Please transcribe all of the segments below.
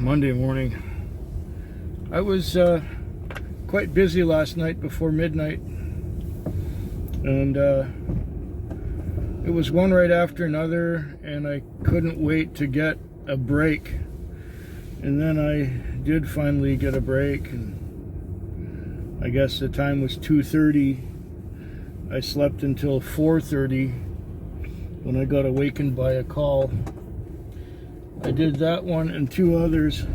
Monday morning. I was quite busy last night before midnight, and it was one right after another, and I couldn't wait to get a break. And then I did finally get a break, and I guess the time was 2:30. I slept until 4:30 when I got awakened by a call. I did that one and two others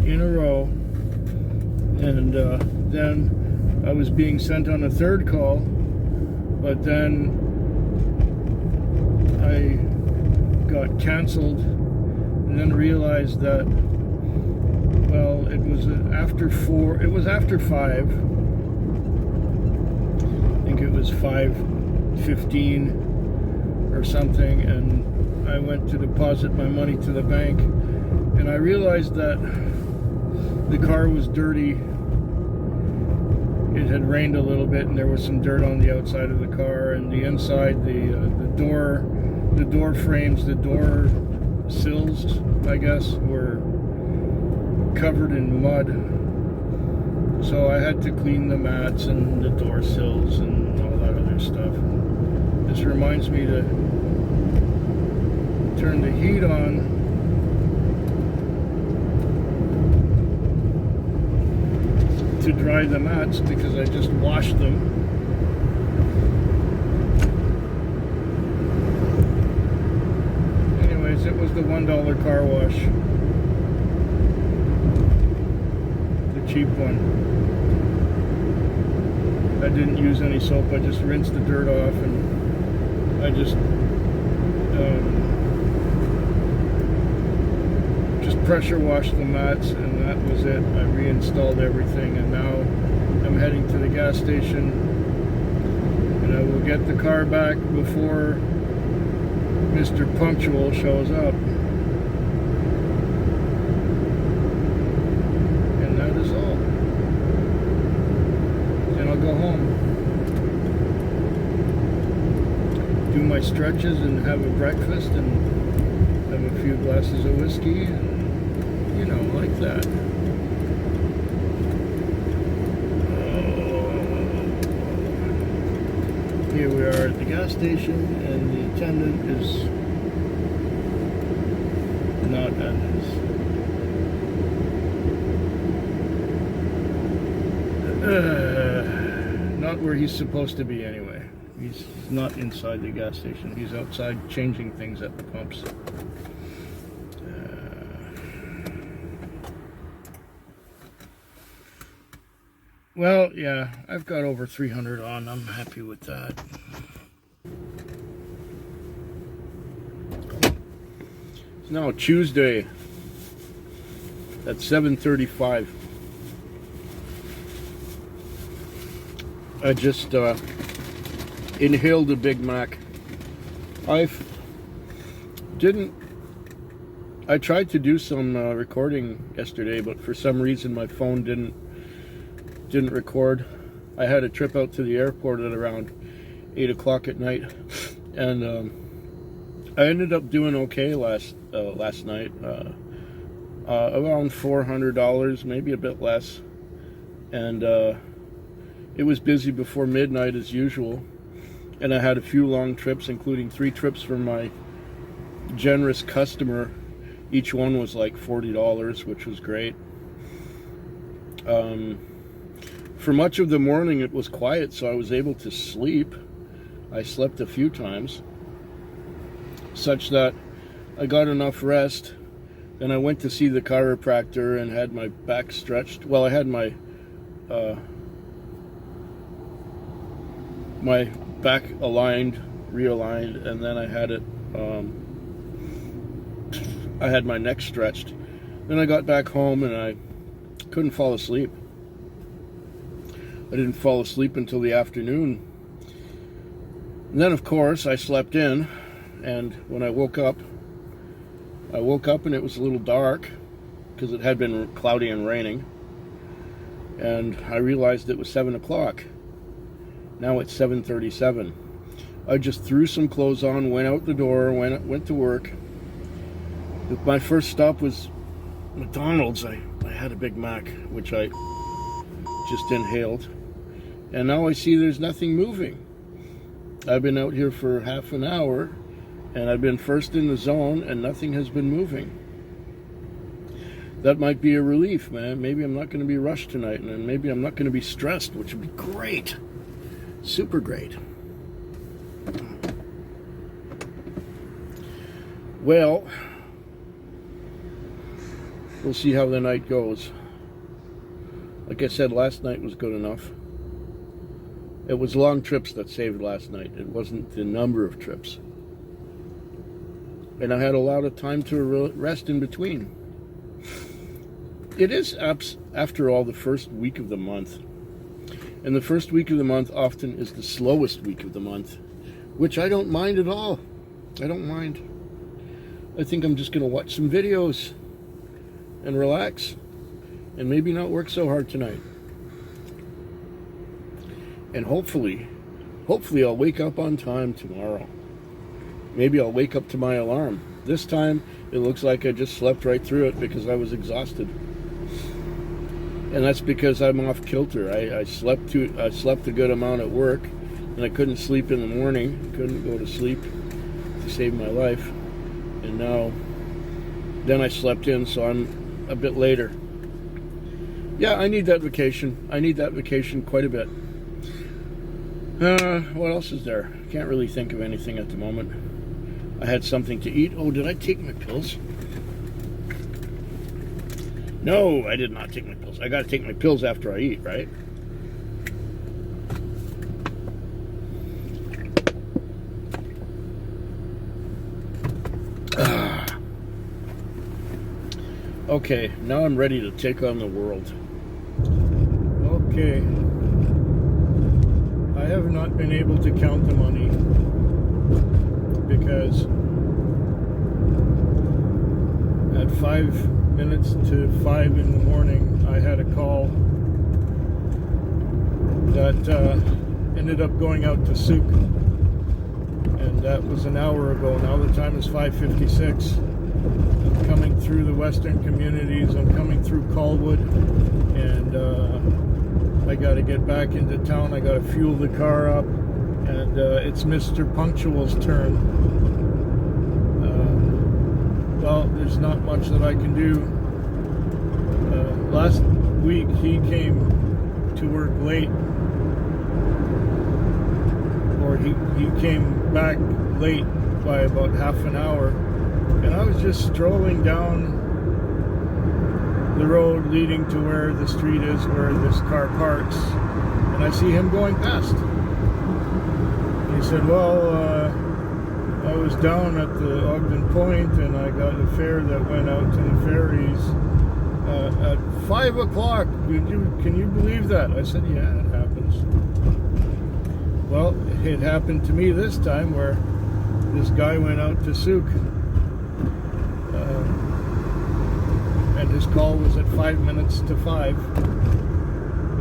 in a row, and then I was being sent on a third call, but then I got canceled and then realized that, well, it was after 5. I think it was 5:15 or something, and I went to deposit my money to the bank, and I realized that the car was dirty. It had rained a little bit, and there was some dirt on the outside of the car, and the inside, the door frames, the door sills, I guess, were covered in mud. So I had to clean the mats and the door sills and all that other stuff. This reminds me to turn the heat on to dry the mats because I just washed them. Anyways, it was the $1 car wash, the cheap one. I didn't use any soap. I just rinsed the dirt off, and I just pressure washed the mats, and that was it. I reinstalled everything, and now I'm heading to the gas station, and I will get the car back before Mr. Punctual shows up. And that is all. Then I'll go home, do my stretches, and have a breakfast, and have a few glasses of whiskey, and you know, like that. Here we are at the gas station, and the attendant is not at his... not where he's supposed to be anyway. He's not inside the gas station. He's outside changing things at the pumps. Well, yeah, I've got over 300 on. I'm happy with that. It's now Tuesday at 7:35. I just inhaled a Big Mac. I tried to do some recording yesterday, but for some reason my phone didn't record. I had a trip out to the airport at around 8 o'clock at night, and I ended up doing okay last night, around $400, maybe a bit less, and it was busy before midnight as usual, and I had a few long trips, including 3 trips from my generous customer. Each one was like $40, which was great. For much of the morning it was quiet, so I was able to sleep. I slept a few times, such that I got enough rest. Then I went to see the chiropractor and had my back stretched. Well, I had my my back realigned, and then I had it. I had my neck stretched. Then I got back home and I couldn't fall asleep. I didn't fall asleep until the afternoon. And then, of course, I slept in, and when I woke up and it was a little dark because it had been cloudy and raining, and I realized it was 7 o'clock. Now it's 7:37. I just threw some clothes on, went out the door, went to work. My first stop was McDonald's, I had a Big Mac, which I just inhaled. And now I see there's nothing moving. I've been out here for half an hour, and I've been first in the zone, and nothing has been moving. That might be a relief, man. Maybe I'm not going to be rushed tonight, and maybe I'm not going to be stressed, which would be great. Super great. Well, we'll see how the night goes. Like I said, last night was good enough. It was long trips that saved last night. It wasn't the number of trips. And I had a lot of time to rest in between. It is, after all, the first week of the month. And the first week of the month often is the slowest week of the month, which I don't mind at all. I don't mind. I think I'm just going to watch some videos and relax and maybe not work so hard tonight. And hopefully I'll wake up on time tomorrow. Maybe I'll wake up to my alarm. This time, it looks like I just slept right through it because I was exhausted. And that's because I'm off kilter. I slept a good amount at work, and I couldn't sleep in the morning. Couldn't go to sleep to save my life. And then I slept in, so I'm a bit later. Yeah, I need that vacation. I need that vacation quite a bit. What else is there? Can't really think of anything at the moment. I had something to eat. Oh, did I take my pills? No, I did not take my pills. I gotta take my pills after I eat, right? Okay, now I'm ready to take on the world. Okay. I have not been able to count the money because at 5 minutes to 5 in the morning I had a call that ended up going out to Souk, and that was an hour ago. Now the time is 5:56. I'm coming through the western communities. I'm coming through Colwood, and I got to get back into town. I got to fuel the car up, and it's Mr. Punctual's turn. Well, there's not much that I can do. Last week he came to work late, or he came back late by about half an hour, and I was just strolling down the road leading to where the street is where this car parks, and I see him going past. He said, well, I was down at the Ogden Point, and I got a fare that went out to the ferries at 5 o'clock. Can you believe that? I said, yeah, it happens. Well, it happened to me this time, where this guy went out to Souk, and his call was at 5 minutes to 5.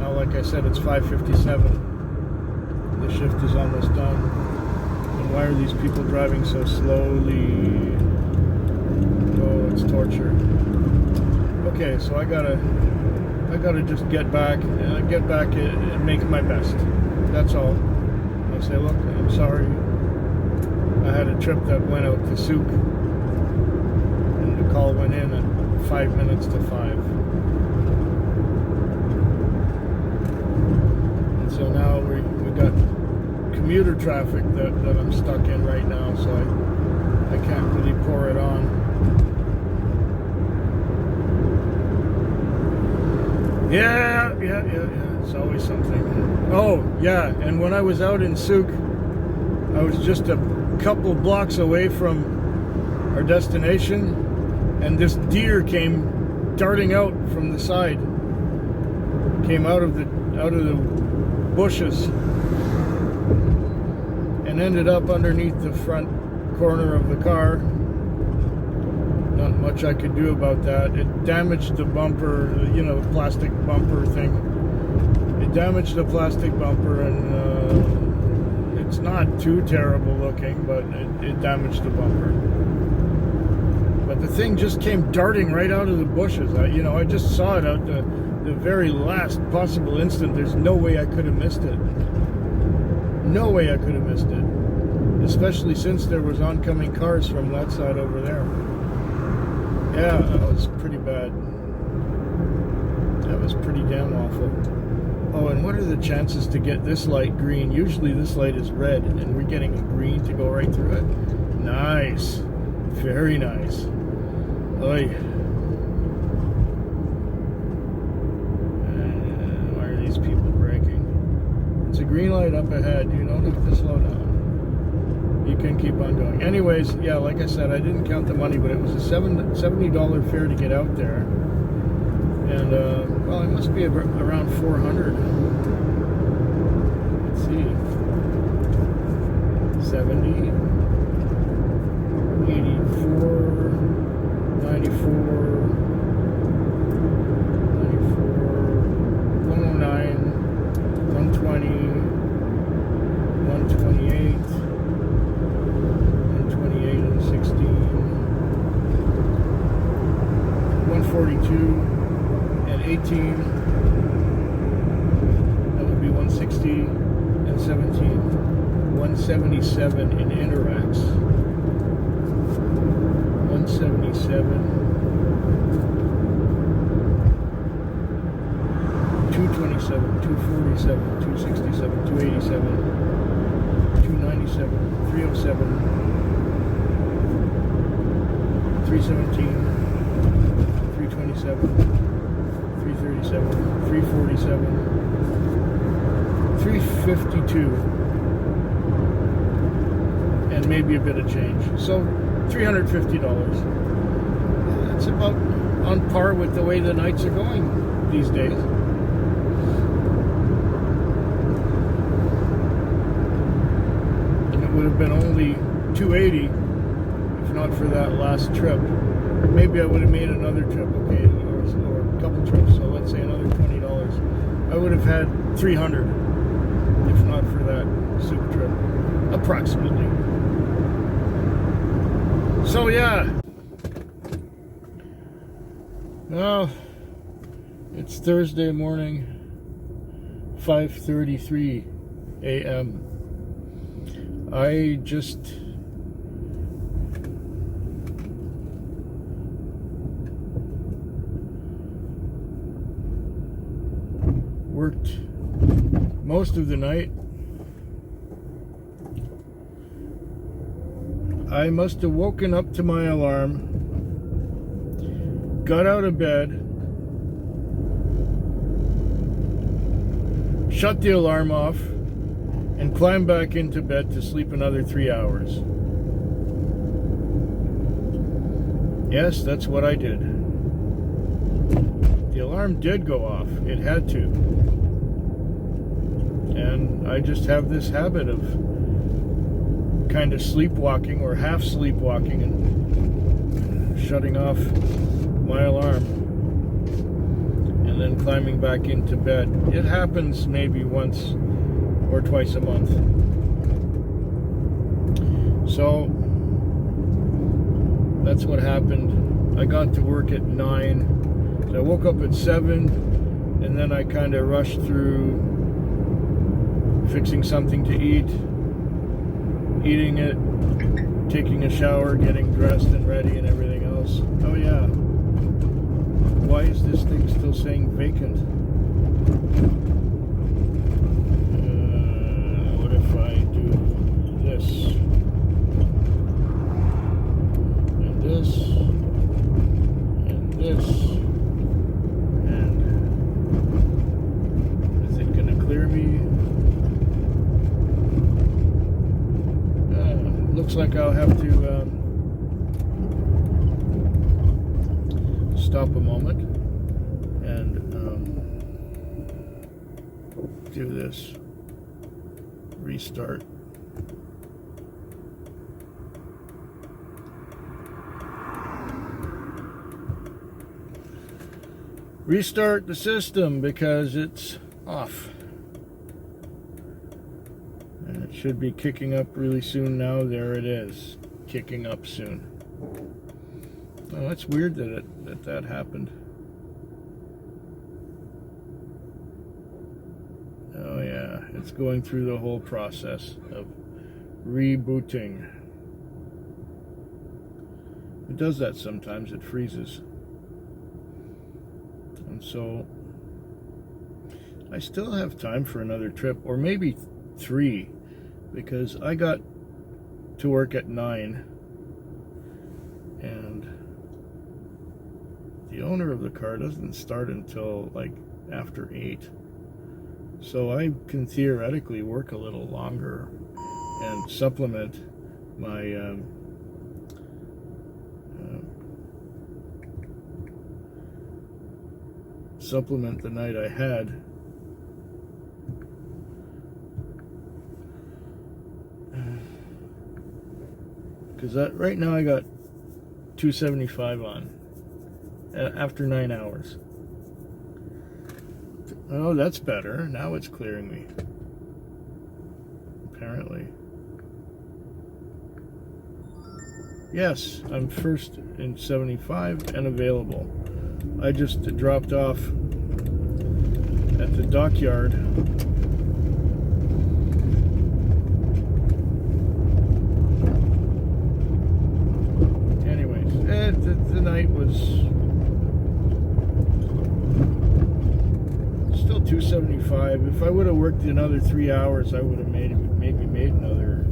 Now, like I said, it's 5:57. The shift is almost done. And why are these people driving so slowly? Oh, it's torture. Okay, so I gotta just get back and make my best. That's all. I say, look, I'm sorry. I had a trip that went out to Souk, and the call went in at 5 minutes to 5. And so now we got commuter traffic that I'm stuck in right now, so I can't really pour it on. Yeah, it's always something. Oh, yeah, and when I was out in Souk, I was just a couple blocks away from our destination, and this deer came darting out from the side. Came out of the bushes and ended up underneath the front corner of the car. Not much I could do about that. It damaged the bumper, the plastic bumper thing. It damaged the plastic bumper, and it's not too terrible looking, but it damaged the bumper. but the thing just came darting right out of the bushes. I just saw it out the very last possible instant. There's no way I could have missed it. No way I could have missed it. Especially since there was oncoming cars from that side over there. Yeah, that was pretty bad. That was pretty damn awful. Oh, and what are the chances to get this light green? Usually this light is red, and we're getting a green to go right through it. Nice. Very nice. Oy. Why are these people braking? It's a green light up ahead. You don't have to slow down. You can keep on going. Anyways, yeah, like I said, I didn't count the money, but it was a $70 fare to get out there. And, well, it must be around 400. Let's see. 70, 84, 94, 109, 120, 128. 142 and 18, that would be 160 and 17, 177 in Interax, 177, 227, 247, 267, 287, 297, 307, 317, 327, 337, 347, 352, and maybe a bit of change. So $350. That's about on par with the way the nights are going these days. And it would have been only $280 if not for that last trip. Maybe I would have made another trip, okay, or a couple trips, so let's say another $20. I would have had $300 if not for that soup trip, approximately. So yeah, well, it's Thursday morning, 5:33 a.m. I just worked most of the night. I must have woken up to my alarm, got out of bed, shut the alarm off, and climbed back into bed to sleep another 3 hours. Yes, that's what I did. The alarm did go off. It had to. And I just have this habit of kind of sleepwalking or half sleepwalking and shutting off my alarm and then climbing back into bed. It happens maybe once or twice a month. So that's what happened. I got to work at 9. So I woke up at 7, and then I kind of rushed through fixing something to eat, eating it, taking a shower, getting dressed and ready and everything else. Oh yeah. Why is this thing still saying vacant? What if I do this? And this? And this? And is it gonna clear me? Looks like I'll have to stop a moment and do this. Restart. Restart the system because it's off. And it should be kicking up really soon now. There it is. Kicking up soon. Oh, that's weird that happened. Oh yeah, it's going through the whole process of rebooting. It does that sometimes, it freezes. And so I still have time for another trip, or maybe 3, because I got to work at 9, and the owner of the car doesn't start until like after 8. So I can theoretically work a little longer and supplement my supplement the night I had. Because right now I got 275 on after 9 hours. Oh, that's better. Now it's clearing me. Apparently. Yes, I'm first in 75 and available. I just dropped off at the dockyard. Anyways, the night was still 275. If I would have worked another 3 hours, I would have maybe made another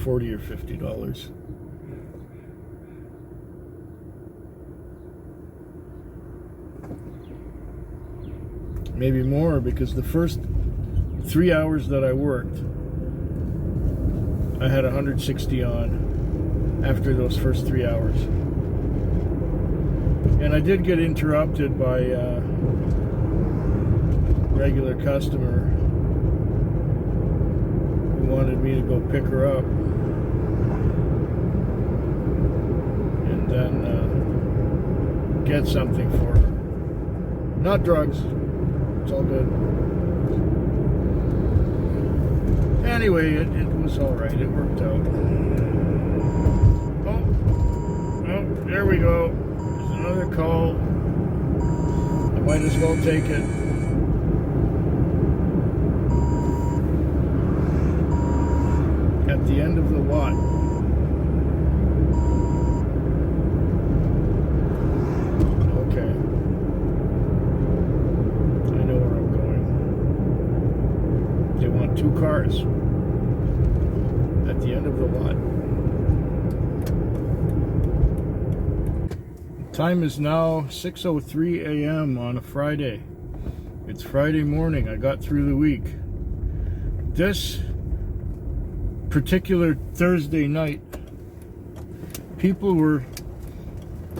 $40 or $50. Maybe more, because the first 3 hours that I worked, I had 160 on after those first 3 hours. And I did get interrupted by a regular customer who wanted me to go pick her up and then get something for her. Not drugs. It's all good. Anyway, it was all right. It worked out. Oh, there we go. There's another call. I might as well take it. At the end of the lot. Okay. I know where I'm going. They want 2 cars. At the end of the lot. Time is now 6:03 a.m. on a Friday. It's Friday morning. I got through the week. This particular Thursday night,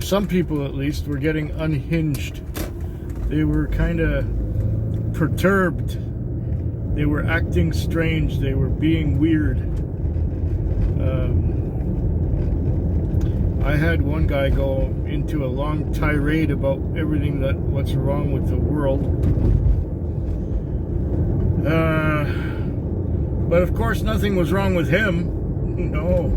some people at least, were getting unhinged. They were kind of perturbed. They were acting strange. They were being weird. I had one guy go into a long tirade about everything what's wrong with the world. But of course nothing was wrong with him. No.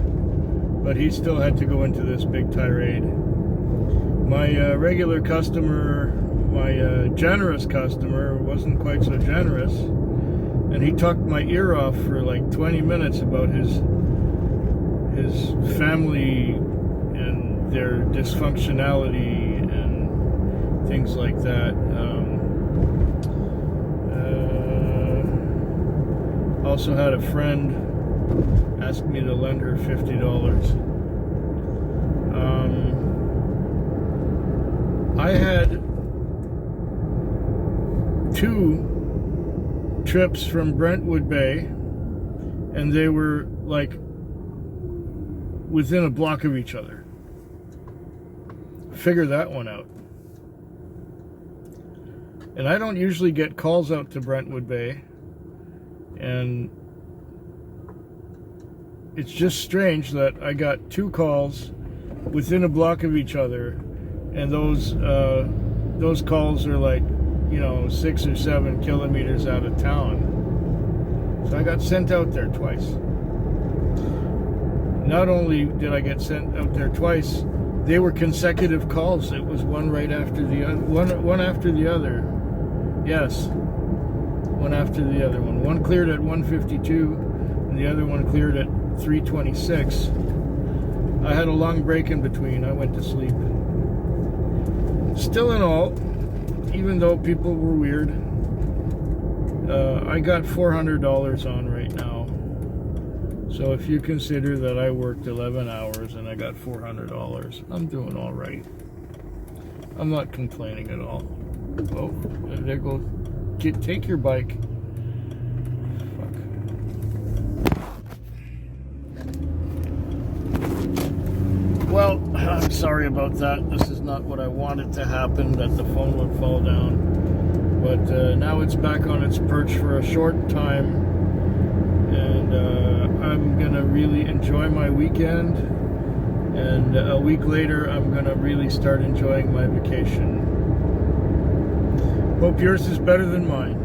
But he still had to go into this big tirade. My regular customer, my generous customer, wasn't quite so generous. And he talked my ear off for like 20 minutes about his family and their dysfunctionality and things like that. Also had a friend ask me to lend her $50. I had 2 trips from Brentwood Bay, and they were like within a block of each other. Figure that one out. And I don't usually get calls out to Brentwood Bay, and it's just strange that I got 2 calls within a block of each other, and those calls are like, 6 or 7 kilometers out of town. So I got sent out there twice. not only did I get sent out there twice, they were consecutive calls. It was one right after the other, one after the other. Yes, one after the other one. One cleared at 1:52, and the other one cleared at 3:26. I had a long break in between. I went to sleep. Still in all, even though people were weird, I got $400 on right now. So if you consider that I worked 11 hours and I got $400, I'm doing all right. I'm not complaining at all. Oh, there goes. Take your bike. Fuck. Well, I'm sorry about that. This is not what I wanted to happen, that the phone would fall down. But now it's back on its perch for a short time. And I'm going to really enjoy my weekend. And a week later, I'm going to really start enjoying my vacation. Hope yours is better than mine.